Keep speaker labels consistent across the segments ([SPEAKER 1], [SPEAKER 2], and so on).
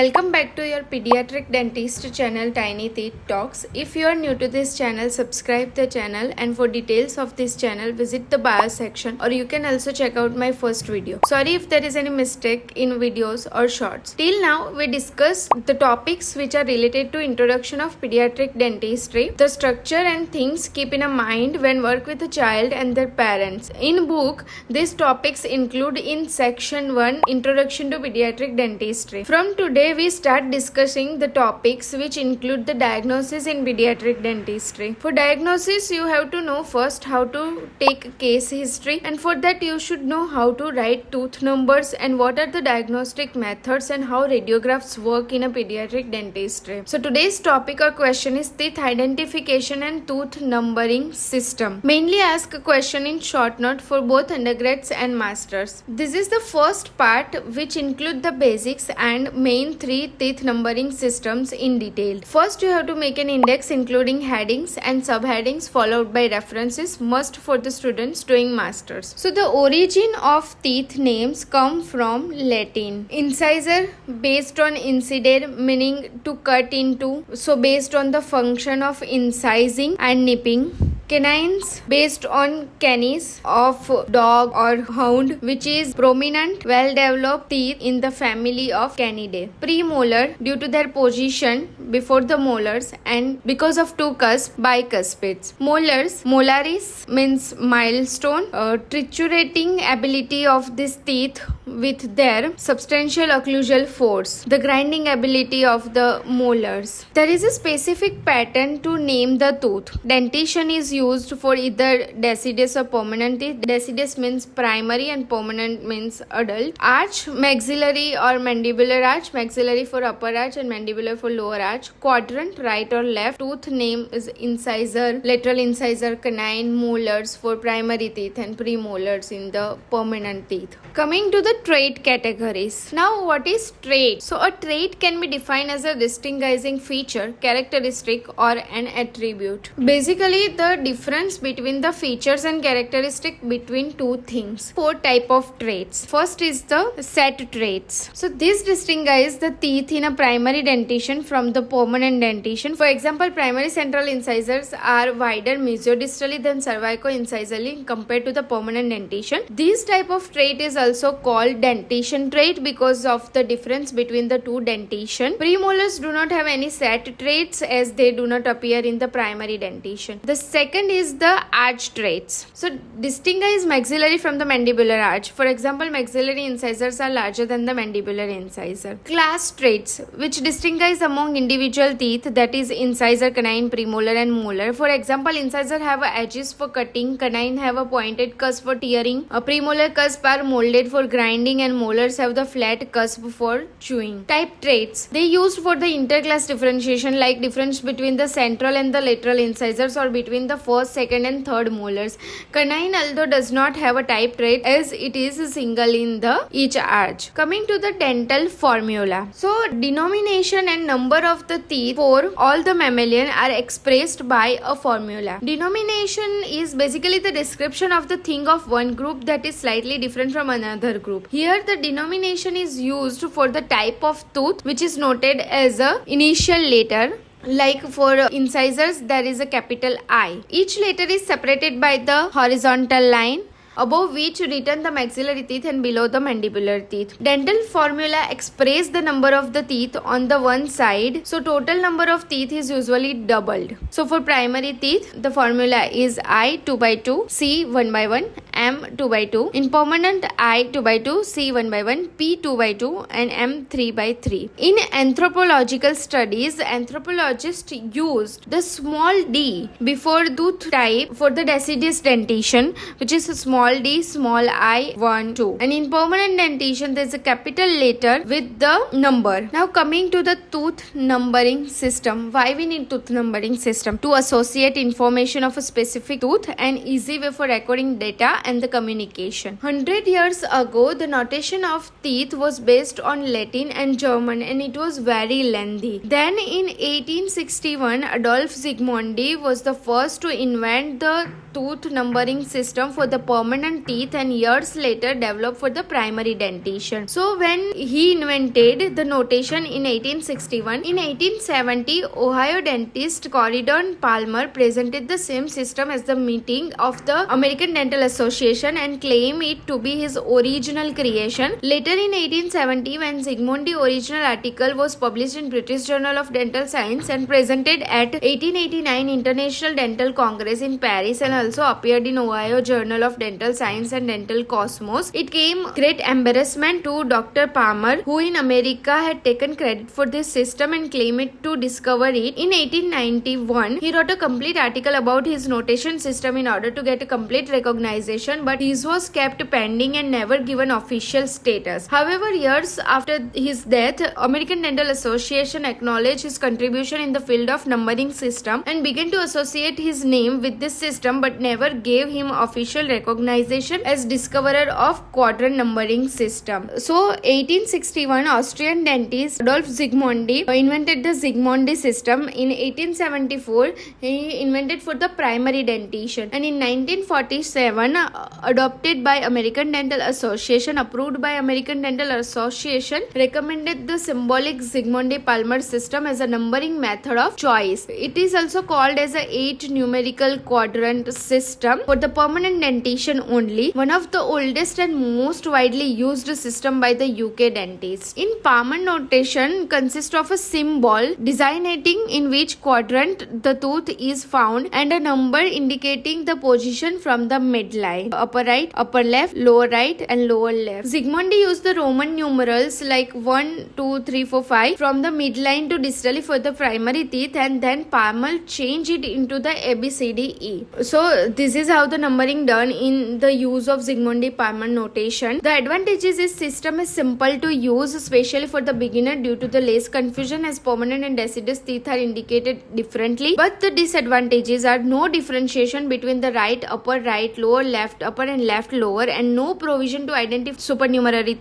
[SPEAKER 1] Welcome back to your Pediatric Dentist channel Tiny Teeth Talks. If you are new to this channel, subscribe the channel, and for details of this channel visit the bio section, or you can also check out my first video. Sorry if there is any mistake in videos or shorts. Till now we discussed the topics which are related to introduction of pediatric dentistry, the structure and things keep in mind when work with a child and their parents. In book, these topics include in section 1 Introduction to Pediatric Dentistry. From today we start discussing the topics which include the diagnosis in pediatric dentistry. For diagnosis, you have to know first how to take case history, and for that you should know how to write tooth numbers and what are the diagnostic methods and how radiographs work in a pediatric dentistry. So today's topic or question is teeth identification and tooth numbering system. Mainly ask a question in short note for both undergrads and masters. This is the first part which include the basics and main 3 teeth numbering systems in detail. First, you have to make an index including headings and subheadings followed by references, must for the students doing masters. So the origin of teeth names come from Latin. Incisor based on incidere meaning to cut into, so based on the function of incising and nipping. Canines based on canis of dog or hound, which is prominent well-developed teeth in the family of Canidae. Premolar due to their position before the molars and because of two cusps, bicuspids. Molars, molaris means milestone, triturating ability of this teeth with their substantial occlusal force, the grinding ability of the molars. There is a specific pattern to name the tooth. Dentition is used for either deciduous or permanent teeth. Deciduous means primary and permanent means adult. Arch, maxillary or mandibular arch, maxillary for upper arch and mandibular for lower arch. Quadrant, right or left. Tooth name is incisor, lateral incisor, canine, molars for primary teeth and premolars in the permanent teeth. Coming to the trait categories. Now what is trait? So a trait can be defined as a distinguishing feature, characteristic or an attribute. Basically the difference between the features and characteristic between two things. 4 type of traits. First is the set traits. So this distinguishes the teeth in a primary dentition from the permanent dentition. For example, primary central incisors are wider mesiodistally than cervico-incisally compared to the permanent dentition. This type of trait is also called dentition trait because of the difference between the two dentition. Premolars do not have any set traits as they do not appear in the primary dentition. The second is the arch traits. So distinguish maxillary from the mandibular arch. For example, maxillary incisors are larger than the mandibular incisor. Class traits which distinguish among individual teeth, that is incisor, canine, premolar and molar. For example, incisor have edges for cutting, canine have a pointed cusp for tearing, a premolar cusp are molded for grinding and molars have the flat cusp for chewing. Type traits. They used for the interclass differentiation, like difference between the central and the lateral incisors or between the first, second and third molars. Canine although does not have a type trait as it is single in the each arch. Coming to the dental formula. So denomination and number of the teeth for all the mammalian are expressed by a formula. Denomination is basically the description of the thing of one group that is slightly different from another group. Here the denomination is used for the type of tooth which is noted as a initial letter. Like for incisors, there is a capital I. Each letter is separated by the horizontal line, above which written the maxillary teeth and below the mandibular teeth. Dental formula express the number of the teeth on the one side. So total number of teeth is usually doubled. So for primary teeth, the formula is I 2 by 2, C 1 by 1, M 2 by 2. In permanent, I 2 by 2, C 1 by 1, P 2 by 2 and M 3 by 3. In anthropological studies, anthropologists used the small d before tooth type for the deciduous dentition, which is a small d, small I, 1, 2. And in permanent dentition, there is a capital letter with the number. Now coming to the tooth numbering system. Why we need tooth numbering system? To associate information of a specific tooth, an easy way for recording data and the communication. 100 years ago, the notation of teeth was based on Latin and German, and it was very lengthy. Then in 1861, Adolf Zsigmondy was the first to invent the tooth numbering system for the permanent teeth, and years later developed for the primary dentition. So when he invented the notation in 1861, in 1870, Ohio dentist Corridon Palmer presented the same system as the meeting of the American Dental Association and claimed it to be his original creation. Later in 1870, when Zsigmondy's original article was published in British Journal of Dental Science and presented at 1889 International Dental Congress in Paris, and also appeared in Ohio Journal of Dental Science and Dental Cosmos, it came great embarrassment to Dr. Palmer, who in America had taken credit for this system and claimed to discover it. In 1891, he wrote a complete article about his notation system in order to get a complete recognition, but this was kept pending and never given official status. However, years after his death, American Dental Association acknowledged his contribution in the field of numbering system and began to associate his name with this system, but never gave him official recognition as discoverer of quadrant numbering system. So 1861, Austrian dentist Adolf Zsigmondy invented the Zsigmondy system. In 1874, he invented for the primary dentition, and in 1947, adopted by American Dental Association, approved by American Dental Association, recommended the symbolic Zsigmondy-Palmer system as a numbering method of choice. It is also called as a 8 numerical quadrant system for the permanent dentition only, one of the oldest and most widely used system by the UK dentists. In Palmer notation consists of a symbol designating in which quadrant the tooth is found and a number indicating the position from the midline: upper right, upper left, lower right and lower left. Zsigmondy used the Roman numerals like 1, 2, 3, 4, 5 from the midline to distally for the primary teeth, and then Palmer changed it into the ABCDE. So this is how the numbering done in the use of Zsigmondy-Palmer notation. The advantages is system is simple to use, especially for the beginner, due to the less confusion as permanent and deciduous teeth are indicated differently. But the disadvantages are no differentiation between the right, upper right, lower left, upper and left lower, and no provision to identify supernumerary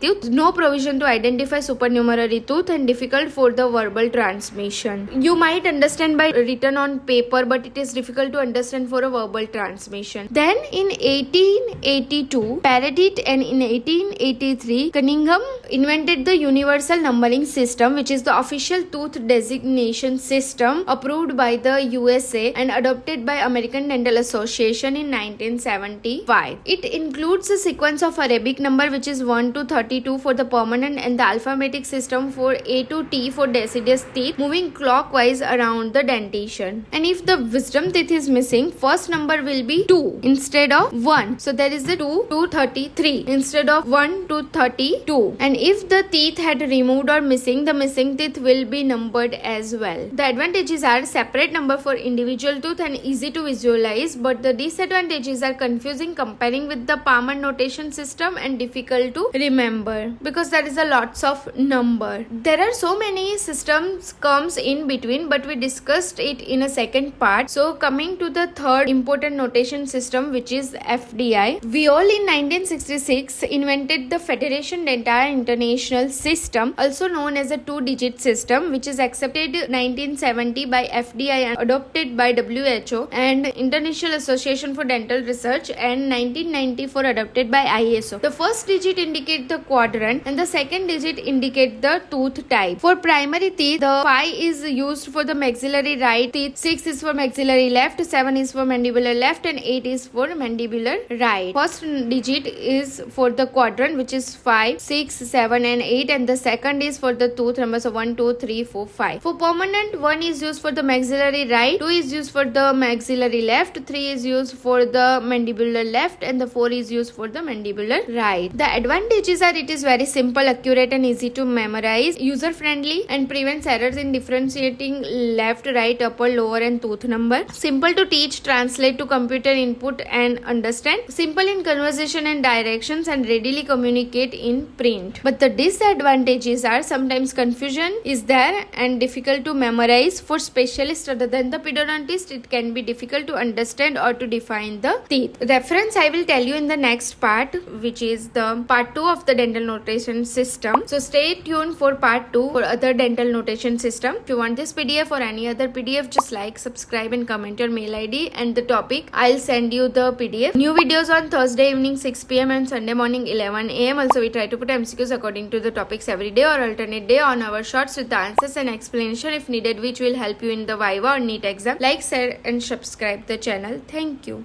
[SPEAKER 1] tooth, and difficult for the verbal transmission. You might understand by written on paper, but it is difficult to understand for a verbal transmission. Then in 1882, Paradit, and in 1883, Cunningham invented the universal numbering system, which is the official tooth designation system approved by the USA and adopted by American Dental Association in 1975. It includes a sequence of Arabic number, which is 1 to 32 for the permanent, and the alphabetic system for A to T for deciduous teeth, moving clockwise around the dentition. And if the wisdom teeth is missing, first number will be 2 instead of 1. So there is the 2 to 33 instead of 1 to 32. And if the teeth had removed or missing, the missing teeth will be numbered as well. The advantages are separate number for individual tooth and easy to visualize, but the disadvantages are confusing comparing with the Palmer notation system and difficult to remember because there is a lots of number. There are so many systems comes in between, but we discussed it in a second part. So coming to the third important notation system, which is FDI. Viol in 1966 invented the Federation Dentare International System, also known as a 2-digit system, which is accepted 1970 by FDI and adopted by WHO and International Association for Dental Research, and 1994 adopted by ISO. The first digit indicates the quadrant and the second digit indicates the tooth type. For primary teeth, the 5 is used for the maxillary right teeth, 6 is for maxillary left, 7 is for mandibular left and 8 is for mandibular right. First digit is for the quadrant, which is 5, 6, 7 and 8, and the second is for the tooth numbers of 1, 2, 3, 4, 5. For permanent, 1 is used for the maxillary right, 2 is used for the maxillary left, 3 is used for the mandibular left and the 4 is used for the mandibular right. The advantages are it is very simple, accurate and easy to memorize, user friendly and prevents errors in differentiating left, right, upper, lower and tooth number. Simple to teach, translate to computer input and understand. Simple in conversation and directions and readily communicate in print. But the disadvantages are sometimes confusion is there and difficult to memorize. For specialists other than the pedodontist, it can be difficult to understand or to define the teeth. Reference friends, I will tell you in the next part, which is the part 2 of the dental notation system. So stay tuned for part 2 for other dental notation system. If you want this PDF or any other PDF, just like, subscribe and comment your mail ID and the topic. I'll send you the PDF. New videos on Thursday evening 6 p.m. and Sunday morning 11 a.m. Also, we try to put MCQs according to the topics every day or alternate day on our shorts with the answers and explanation if needed, which will help you in the Viva or NEET exam. Like, share and subscribe the channel. Thank you.